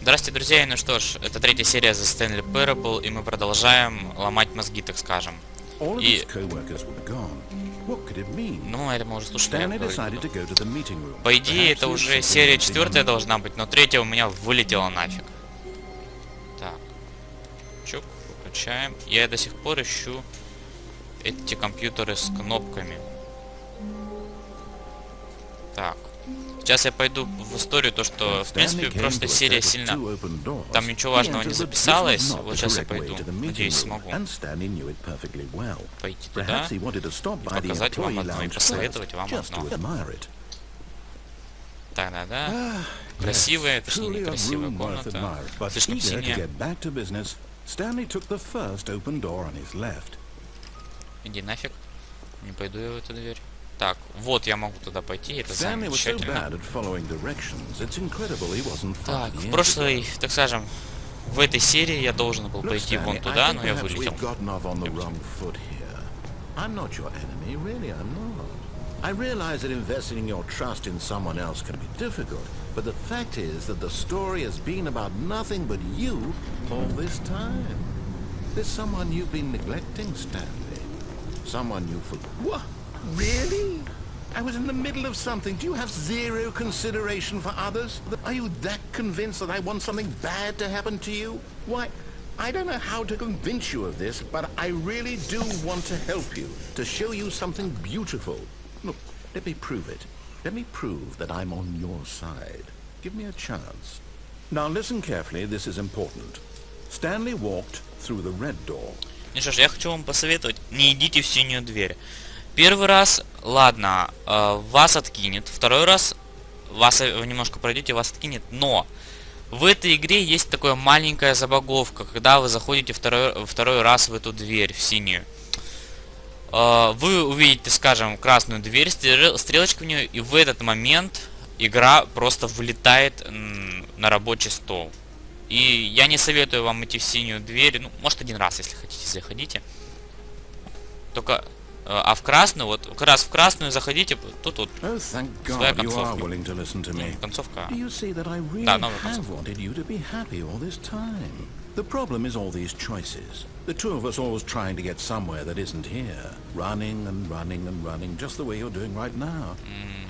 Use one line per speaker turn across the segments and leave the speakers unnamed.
Здравствуйте, друзья, ну что ж, это третья серия The Stanley Parabl, и мы продолжаем ломать мозги, так скажем. И... Ну, это мы уже слушали. По идее, это уже серия 4 должна быть, но третья у меня вылетела нафиг. Так. Чук, выключаем. Я до сих пор ищу эти компьютеры с кнопками. Так. Сейчас я пойду в историю, то что, в принципе, прошлая серия сильно... Там ничего важного не записалось. Вот сейчас я пойду. Надеюсь, смогу пойти туда и показать вам одно, и посоветовать вам одно. Да-да-да. Красивая, точнее, некрасивая комната. Слишком синяя. Иди нафиг. Не пойду я в эту дверь. Так, вот я могу туда пойти, это замечательно. Так, в прошлой, так скажем, в этой серии я должен был пойти вон туда, но я вылетел.
I realize that investing your trust in someone else can be difficult, but the fact is that the story has been about nothing but you all this time. There's someone you've been neglecting, Stanley. Someone you forgot. What? Really? I was in the middle of something. Do you have zero consideration for others? Are you that convinced that I want something bad to happen to you? Why, I don't know how to convince you of this, but I really do want to help you, to show you something beautiful. Look, let me prove it. Let me prove that I'm on your side. Give me a chance. Now listen carefully, this is important. Stanley walked through the red door.
Ну что ж, я хочу вам посоветовать, не идите в синюю дверь. Первый раз, ладно, вас откинет. Второй раз, вы немножко пройдете, вас откинет. Но в этой игре есть такая маленькая забаговка, когда вы заходите второй раз в эту дверь, в синюю. Вы увидите, скажем, красную дверь, стрелочку в нее, и в этот момент игра просто вылетает на рабочий стол. И я не советую вам идти в синюю дверь, ну, может, один раз, если хотите, заходите. Только, а в красную, вот, как раз в красную заходите, тут вот своя концовка. Концовка. Да, новая концовка.
The problem is all these choices. The two of us always trying to get somewhere that isn't here. Running and running and running, just the way you're doing right now.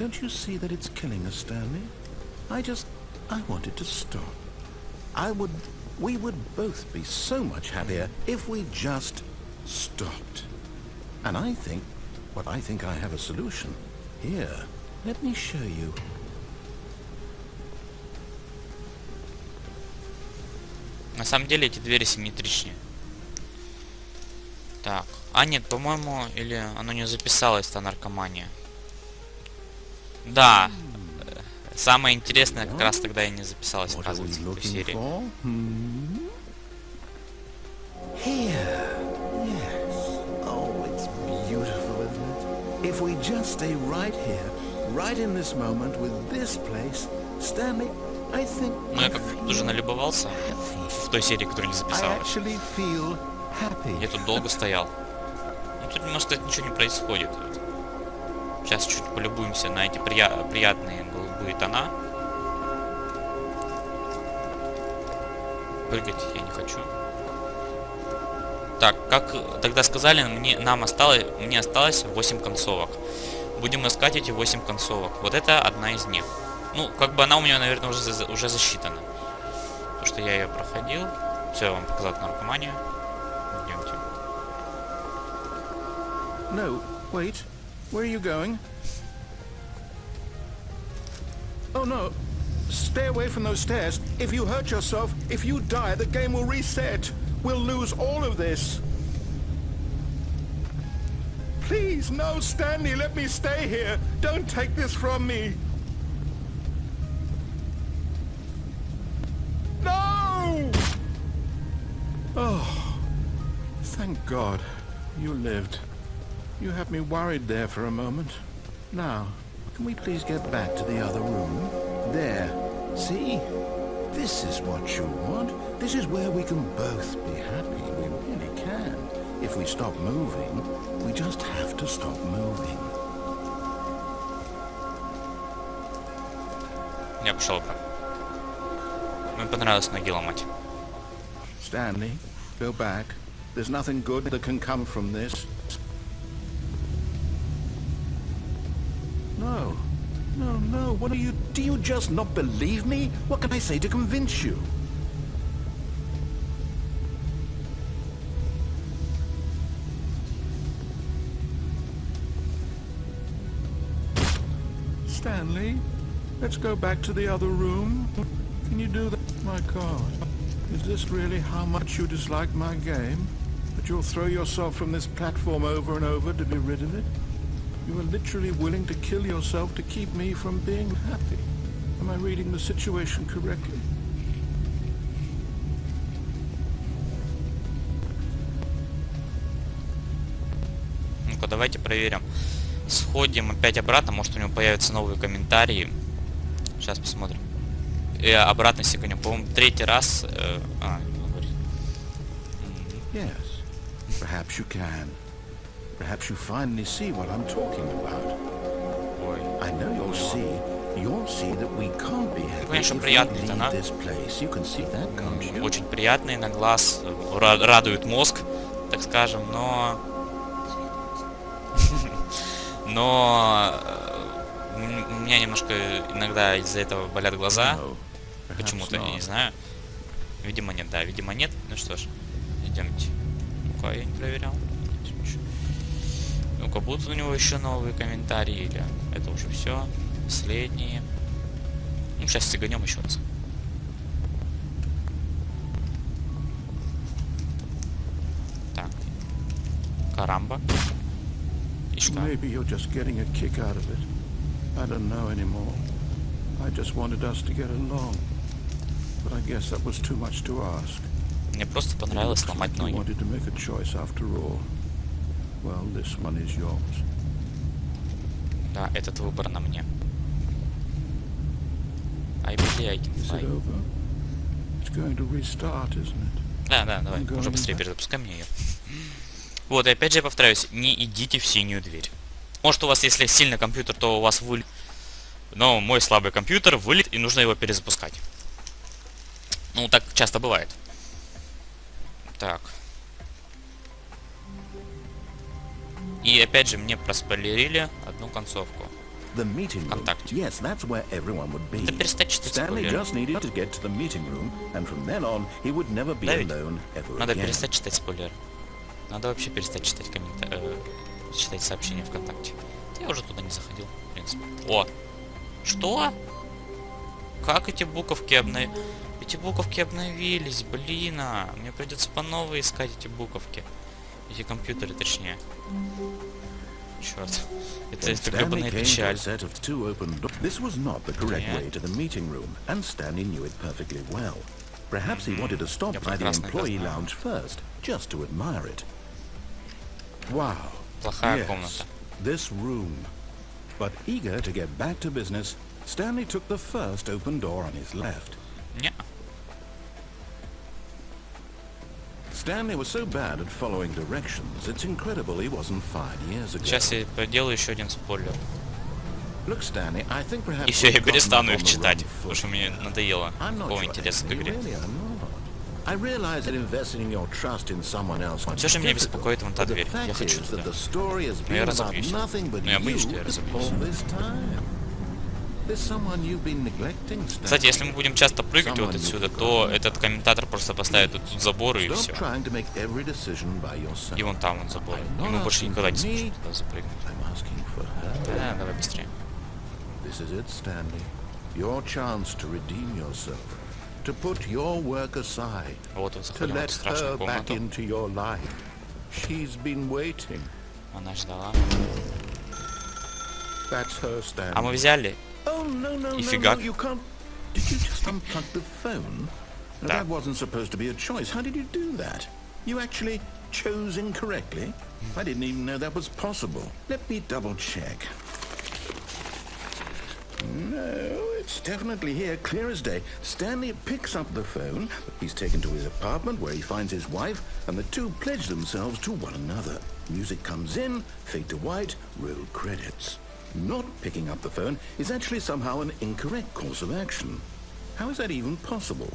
Don't you see that it's killing us, Stanley? I wanted to stop. We would both be so much happier if we just stopped. And I think I have a solution. Here, let me show you.
На самом деле эти двери симметричнее. Так. А нет, по-моему, или оно не записалось, та наркомания. Да. Самое интересное как раз тогда и не записалось, оказывается, в этой серии. Ну, я как уже налюбовался в той серии, которая не записалась. Я тут долго стоял. Ну, тут, можно сказать, ничего не происходит. Сейчас чуть полюбуемся на эти приятные голубые тона. Прыгать я не хочу. Так, как тогда сказали, мне осталось 8 концовок. Будем искать эти 8 концовок. Вот это одна из них. Ну, как бы она у меня, наверное, уже засчитана. Потому что я ее проходил. Все, я вам показал наркоманию. Идемте.
No, wait. Where are you going? Oh no. Stay away from those stairs. If you hurt yourself, if you die, the game will reset. We'll lose all of this. Please, no, Stanley, let me stay here. Don't take this from me. No! Oh, thank God you lived. You had me worried there for a moment. Now, can we please get back to the other room? There. See? This is what you want. This is where we can both be happy. We really can. If we stop moving, we just have to stop moving.
Я пошел. Мне понравилось ноги ломать.
Stanley, go back. There's nothing good that can come from this. No. No, no. What are you... Do you just not believe me? What can I say to convince you? Stanley, let's go back to the other room. Can you do that? My God. Is this really how much you dislike my game? That you'll throw yourself from this platform over and over to be rid of it? You are literally willing to kill yourself to keep me from being happy. Am I reading the situation correctly?
Ну-ка, давайте проверим. Сходим опять обратно, может у него появятся новые комментарии. Сейчас посмотрим. И обратно секунду, по-моему, третий раз.
Yes, perhaps you can. Perhaps you finally see what I'm talking about.
Ой.
I know you'll see that we can't be happy
Конечно,
if we
приятный
leave
тона.
this place. You can see that, can't you?
Очень приятный на глаз, радует мозг, так скажем, но у меня немножко иногда из-за этого болят глаза.
No, perhaps
Почему-то, я не
not.
знаю. Видимо нет, да, видимо нет. Ну что ж, идемте. Ну-ка, я не проверял. Ну-ка, будут у него еще новые комментарии или это уже все? Последние. Ну, сейчас сиганем еще раз. Так. Карамба. И что?
Maybe you're just getting a kick out of it. I don't know anymore. I just wanted us to get along. But I guess that was too much to ask.
Мне просто понравилось ломать
You
ноги.
wanted to make a choice after all. Well, this one is yours.
Да, этот выбор на мне. I can
Is
fly.
it over? It's going to restart, isn't it?
Да, давай, уже быстрее перезапускай мне ее. Вот, и опять же я повторяюсь, не идите в синюю дверь. Может у вас, если сильный компьютер, то у вас вылет. Но мой слабый компьютер вылет, и нужно его перезапускать. Ну, так часто бывает. Так. И опять же мне проспойлерили одну концовку.
The meeting room.
Контакте.
Yes, that's where everyone would be.
Да перестать читать
Stanley
спойлеры.
just needed to get to the meeting room, and from then on, he would never be
Да ведь?
alone ever
Надо
again.
перестать читать спойлеры. Надо вообще перестать читать читать сообщения ВКонтакте. Я уже туда не заходил, в принципе. О! Что? Как эти буковки Эти буковки обновились, блин, мне придется по новой искать эти буковки. Эти компьютеры, точнее. Черт. Это гребаная печаль.
This was not the correct way to the meeting room, and Stanley knew it perfectly well. Perhaps he wanted to stop by the employee lounge first, just to admire it. Wow.
Плохая
Yes,
комната.
this room. But eager to get back to business, Stanley took the first open door on his left.
Не.
Stanley was so bad at following directions, it's incredible he wasn't fired years ago.
Сейчас я проделаю еще один спойлер.
Look, Stanley, I think perhaps
И все, я
we've gotten
перестану
off
их
on the
читать,
wrong
потому
foot.
что мне надоело
I'm not
такого
your
интереса к
enemy,
игре.
really, I'm not. I realize that investing in your trust in someone else can
Все же
be
меня
difficult,
беспокоит вон та
but the
дверь. Я
fact
хочу
is
туда.
that the story has
Но я
been about
разобьюсь.
nothing but
Но я боюсь,
you
что я разобьюсь.
all this time. There's someone you've been neglecting, Stanley.
Кстати, если мы будем часто прыгать вот отсюда, то этот комментатор просто поставит тут заборы и
Stop
все.
trying to make every decision by yourself.
И вон там вот забор. И мы больше никогда не сможем туда запрыгнуть.
I'm asking for her.
Да, давай быстрее.
This is it, Stanley. Your chance to redeem yourself, to put your work aside,
Вот вот
to
заходим в
let
эту страшную
her back
комнату.
into your life. She's been waiting.
Она ждала.
That's her, Stanley.
А мы взяли.
Oh, no, no,
И
no,
фигак.
no, you can't. Did you just unplug the phone? No,
Да.
that wasn't supposed to be a choice. How did you do that? You actually chose incorrectly? I didn't even know that was possible. Let me double check. No, it's definitely here, clear as day. Stanley picks up the phone. He's taken to his apartment where he finds his wife, and the two pledge themselves to one another. Music comes in, fade to white, roll credits. Not picking up the phone is actually somehow an incorrect course of action. How is that even possible?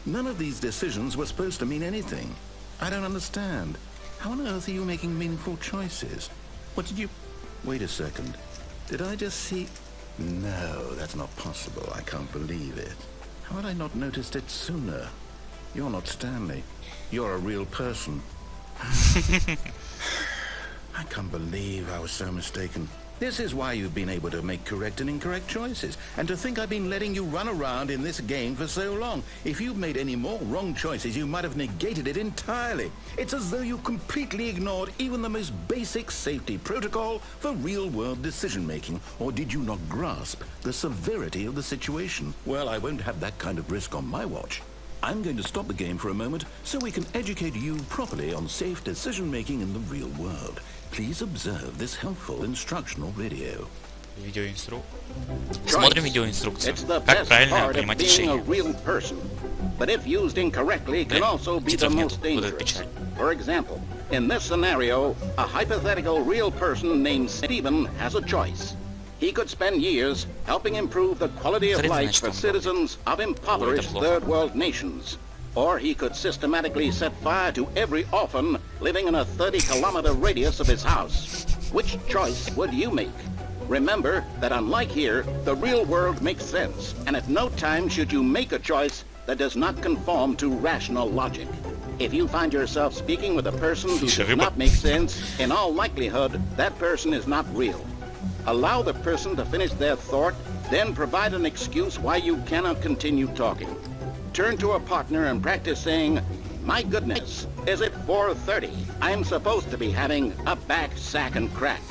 None of these decisions were supposed to mean anything. I don't understand. How on earth are you making meaningful choices? What did you... Wait a second. Did I just see... No, that's not possible. I can't believe it. How had I not noticed it sooner? You're not Stanley. You're a real person. I can't believe I was so mistaken. This is why you've been able to make correct and incorrect choices. And to think I've been letting you run around in this game for so long. If you'd made any more wrong choices, you might have negated it entirely. It's as though you completely ignored even the most basic safety protocol for real-world decision-making. Or did you not grasp the severity of the situation? Well, I won't have that kind of risk on my watch. I'm going to stop the game for a moment so we can educate you properly on safe decision-making in the real world. Please observe this helpful instructional video.
Смотрим видеоинструкцию. Как правильно принимать решения.
But if used incorrectly, can also be the most dangerous. For example, in this scenario, a hypothetical real person named Stephen has a choice. He could spend years helping improve the quality of life for citizens of impoverished third world nations. Or he could systematically set fire to every orphan living in a 30-kilometer radius of his house. Which choice would you make? Remember that unlike here, the real world makes sense, and at no time should you make a choice that does not conform to rational logic. If you find yourself speaking with a person who does not make sense, in all likelihood, that person is not real. Allow the person to finish their thought, then provide an excuse why you cannot continue talking. Turn to a partner and practice saying, "My goodness, is it 4:30? I'm supposed to be having a back, sack, and crack."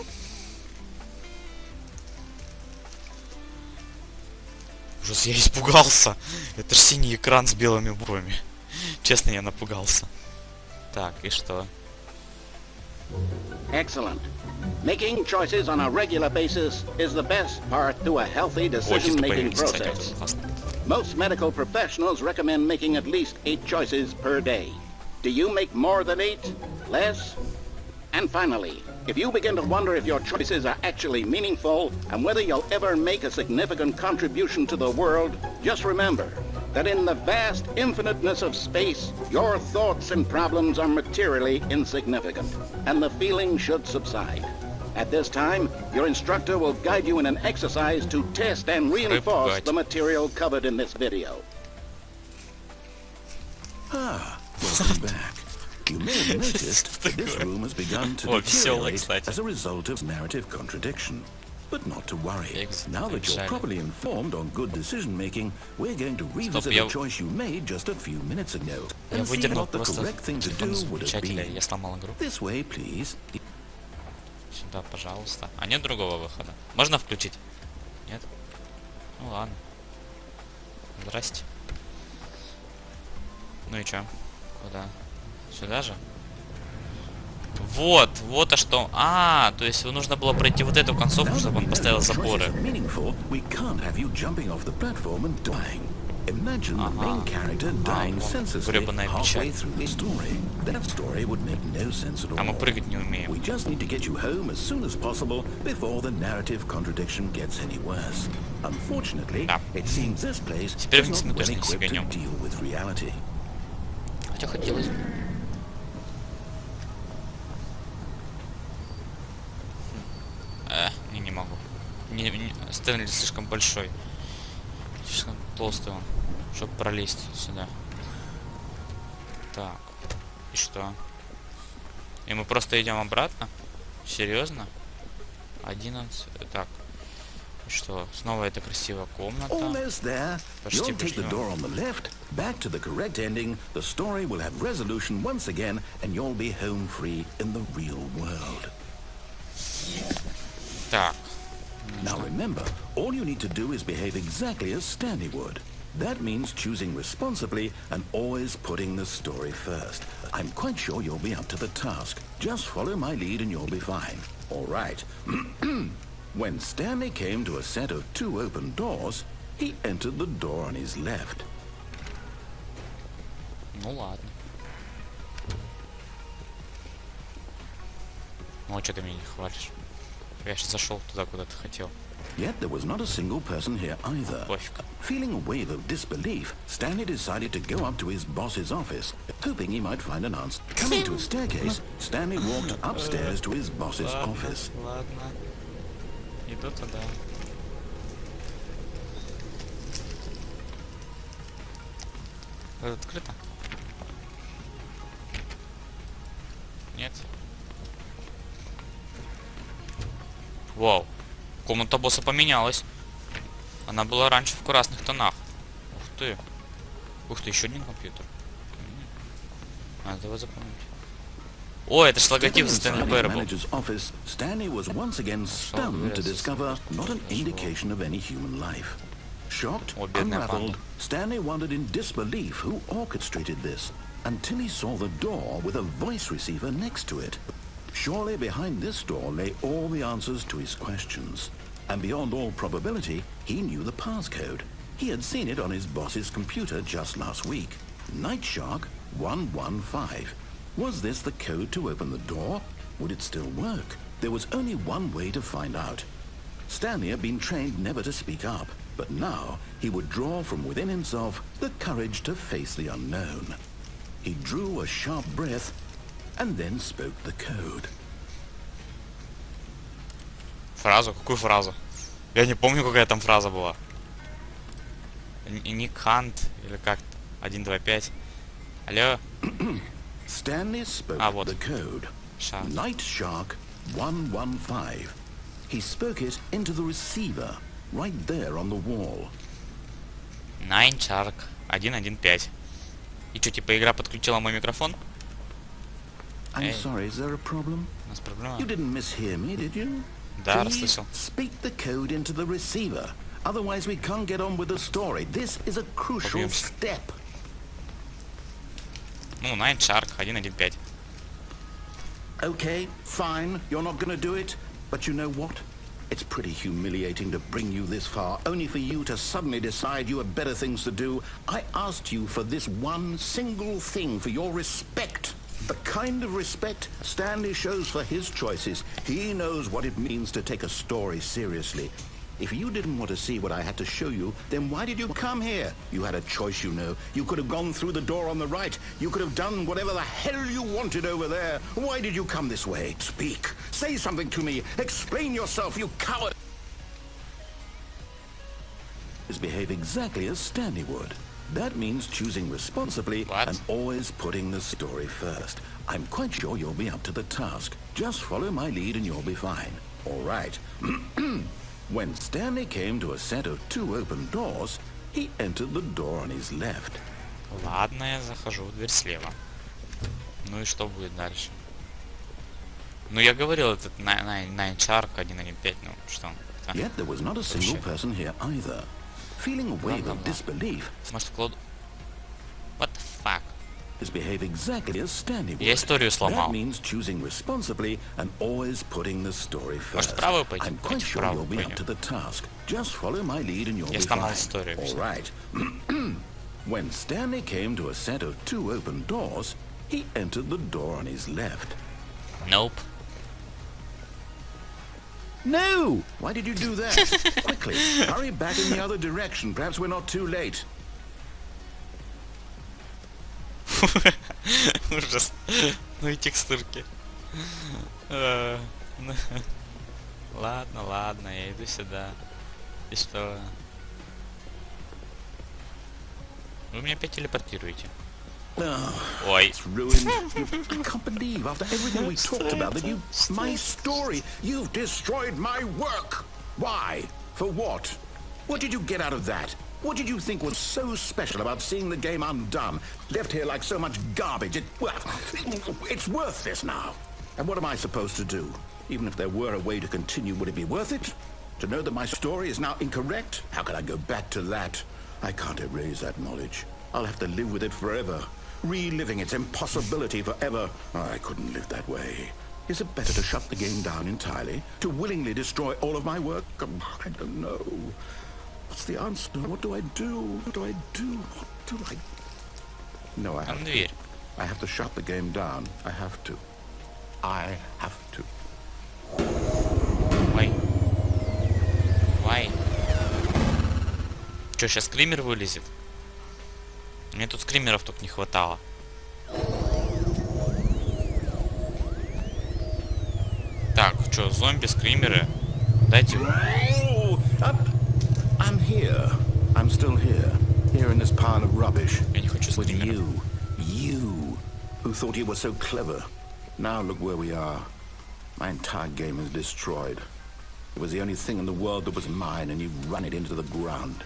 Ужас, я испугался. Это ж синий экран с белыми буквами. Честно, я напугался. Так, и что?
Excellent. Making choices on a regular basis is the best part to a healthy decision-making process. Most medical professionals recommend making at least 8 choices per day. Do you make more than 8? Less? And finally, if you begin to wonder if your choices are actually meaningful and whether you'll ever make a significant contribution to the world, just remember that in the vast infiniteness of space, your thoughts and problems are materially insignificant, and the feeling should subside. At this time, your instructor will guide you in an exercise to test and reinforce the material covered in this video.
Welcome back. You may have noticed that this room has begun to deteriorate as a result of narrative contradiction. But not to worry. Now that you're properly informed on good decision-making, we're going to revisit a choice you made just a few minutes ago and see what the correct thing to do would have been. This way, please.
Сюда, пожалуйста. А нет другого выхода? Можно включить? Нет? Ну ладно. Здрасте. Ну и чё? Куда? Сюда же? Вот, вот что. А, то есть нужно было пройти вот эту концовку, чтобы он поставил запоры. Гребаная печать. А мы прыгать не умеем. Да. Теперь вниз мы точно не сиганем. Хотя хотелось бы. Не могу. Стэнли слишком большой. Слишком толстый он, чтобы пролезть сюда. Так. И что? И мы просто идем обратно? Серьезно? 11. Так. И что? Снова эта красивая комната. Почти пришли. Так.
Now remember, all you need to do is behave exactly as Stanley would. That means choosing responsibly and always putting the story first. I'm quite sure you'll be up to the task. Just follow my lead and you'll be fine. All right. When Stanley came to a set of 2 open doors, he entered the door on his left.
Ну ладно. Ну а что ты меня не хвалишь? Я же зашел туда, куда ты хотел.
Yet there was not a single person here either. Feeling a wave of disbelief, Stanley decided to go up to his boss's office, hoping he might find an answer. Coming to a staircase, Stanley walked upstairs to his boss's office.
Ладно. Иду туда. Открыто? Нет. Вау. Комната босса поменялась. Она была раньше в красных тонах. Ух ты. Ух ты, еще один компьютер. Надо его запомнить. О, это ж логотип Stanley Parabl.
Stanley was once again stunned to discover not an indication of any human life. Shocked, unraveled, Stanley wondered in disbelief who orchestrated this, until he saw the door with a voice receiver next to it. Surely behind this door lay all the answers to his questions. And beyond all probability, he knew the passcode. He had seen it on his boss's computer just last week. Night Shark 115. Was this the code to open the door? Would it still work? There was only one way to find out. Stanley had been trained never to speak up, but now he would draw from within himself the courage to face the unknown. He drew a sharp breath and then spoke the code.
Фразу? Какую фразу? Я не помню, какая там фраза была. Ник Хант или как-то. 1, 2, 5. Алло?
Stanley spoke
вот.
the code.
Shark.
Night Shark 115. He spoke it into the receiver, right there on the wall.
Night Shark 115. И что, типа игра подключила мой микрофон?
I'm sorry, is there a problem?
У нас проблема.
You didn't mishear me, did you?
Да,
Please
расслышал.
speak the code into the receiver. Otherwise we can't get on with the story. This is a crucial
Побьемся.
step.
Ну, Night Shark 115.
Okay, fine. You're not going to do it. But you know what? It's pretty humiliating to bring you this far, only for you to suddenly decide you have better things to do. I asked you for this one single thing, for your respect. The kind of respect Stanley shows for his choices. He knows what it means to take a story seriously. If you didn't want to see what I had to show you, then why did you come here? You had a choice, you know. You could have gone through the door on the right. You could have done whatever the hell you wanted over there. Why did you come this way? Speak. Say something to me. Explain yourself, you coward. Behave exactly as Stanley would. That means choosing responsibly and always putting the story first. I'm quite sure you'll be up to the task. Just follow my lead and you'll be fine. All right. When Stanley came to a set of 2 open doors, he entered the door on his left.
Ладно, я захожу в дверь слева. Ну и что будет дальше? Ну я говорил, этот Night Shark 115, ну что он?
Yet there was not a single person here either. Feeling a wave of disbelief,
Может, вкладу... What the fuck?
Behave exactly as Stanley would.
Я историю сломал.
That means choosing responsibly and always putting the story first.
Может, вправо пойти?
I'm quite sure you'll be up to the task. Just follow my lead and you'll be fine. All right. When Stanley came to a set of 2 open doors, he entered the door on his left.
Nope.
No! Why did you do that? Quickly, hurry back in the other direction. Perhaps we're not too late.
Ужас. Ну и текстурки. Ладно, ладно, я иду сюда. И что? Вы меня опять телепортируете. Ой.
It's ruined. I can't believe after everything we talked about that you... My story! You've destroyed my work! Why? For what? What did you get out of that? What did you think was so special about seeing the game undone? Left here like so much garbage. It's worth this now. And what am I supposed to do? Even if there were a way to continue, would it be worth it? To know that my story is now incorrect? How can I go back to that? I can't erase that knowledge. I'll have to live with it forever. Reliving its impossibility forever. I couldn't live that way. Is it better to shut the game down entirely? To willingly destroy all of my work? I don't know. What's the answer? What do I do? What do I do? What do I... No, I have to. I have to shut the game down. I have to. I have to.
Ой. Давай. Чё, сейчас скример вылезет? Мне тут скримеров только не хватало. Так, чё, зомби, скримеры? Дайте...
I'm here. I'm still here. Here in this pile of rubbish.
Я не хочу
With
скримеров.
you, who thought you were so clever. Now look where we are. My entire game is destroyed. It was the only thing in the world that was mine, and you run it into the ground.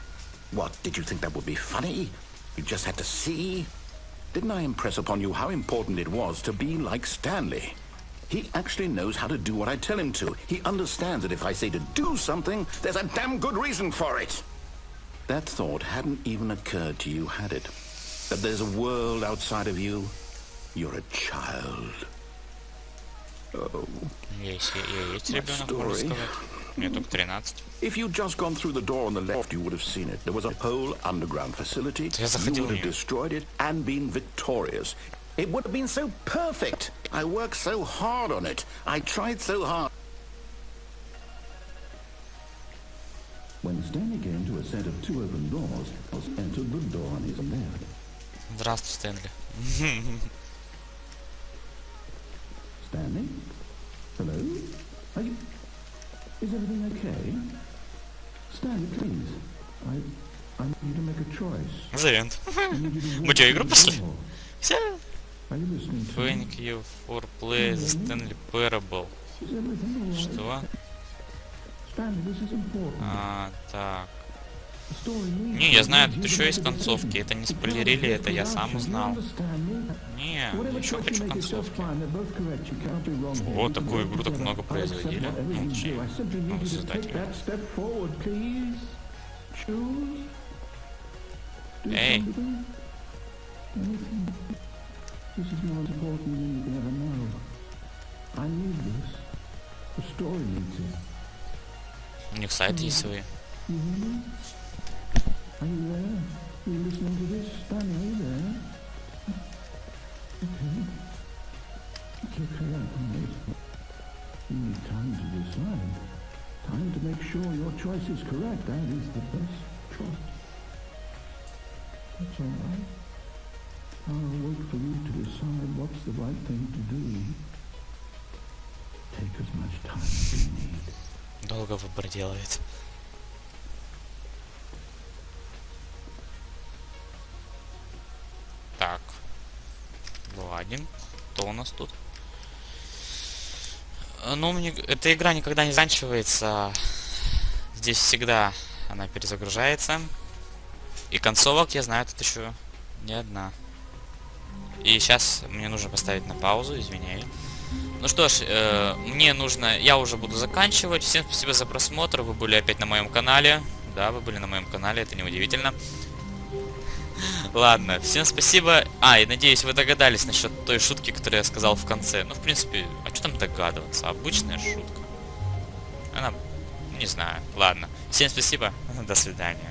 What, did you think that would be funny? You just had to see? Didn't I impress upon you how important it was to be like Stanley? He actually knows how to do what I tell him to. He understands that if I say to do something, there's a damn good reason for it. That thought hadn't even occurred to you, had it? That there's a world outside of you? You're a child. Oh,
Есть ребенок, можно сказать. Мне только 13.
if you'd just gone through the door on the left, you would have seen it. There was a whole underground facility.
Я заходил
You
в
would have
неё.
destroyed it and been victorious. It would have been so perfect. I worked so hard on it. I tried so hard. When Stanley came to a set of 2 open doors, was entered the door on his left.
Здравствуй, Стэнли.
Stanley? Hello? Are you... Is everything okay? Stanley, please. I need you to make a choice.
Завент.
I need you to
Мы
walk
что,
through
игру
the
пошли?
door.
Все.
Are you listening to me?
Thank you for play the Stanley Parabl.
Is everything all right?
Что?
Stanley, this is important.
Так.
The story needs
Не, я
you.
знаю,
You
тут
need
еще
to
есть
make a
концовки.
decision.
Это не
It's part of
спойлерили,
the
это я сам
production. You
узнал.
understand me?
Не,
Whatever
еще
choice
хочу
you make, it's just
концовки.
fine. They're both correct. You can't be wrong here.
О,
We can
такую
work
игру так
together.
много
I'll accept
производили.
whatever
Ну,
you
точнее,
do. I simply need you to take
создатели.
that step forward, please. Choose. Do
Эй.
something. Anything. This is the most important thing you can ever know. I need this. The story needs it.
У них сайт есть свои.
You hear me? Are you there? Are you listening to this? Stanley, are you there? Okay. It's okay, I can wait. You need time to decide. Time to make sure your choice is correct. That is the best choice. That's all right. I'll wait for you to decide what's the right thing to do. Take as much time as you need.
Долго выбор делает. Так. Ладен. Кто у нас тут? Ну, мне... эта игра никогда не заканчивается. Здесь всегда она перезагружается. И концовок, я знаю, тут еще не одна. И сейчас мне нужно поставить на паузу, извиняюсь. Ну что ж, мне нужно... Я уже буду заканчивать. Всем спасибо за просмотр. Вы были опять на моем канале. Да, вы были на моем канале, это неудивительно. Ладно, всем спасибо. И надеюсь, вы догадались насчет той шутки, которую я сказал в конце. Ну, в принципе, а что там догадываться? Обычная шутка. Она... Не знаю. Ладно. Всем спасибо. До свидания.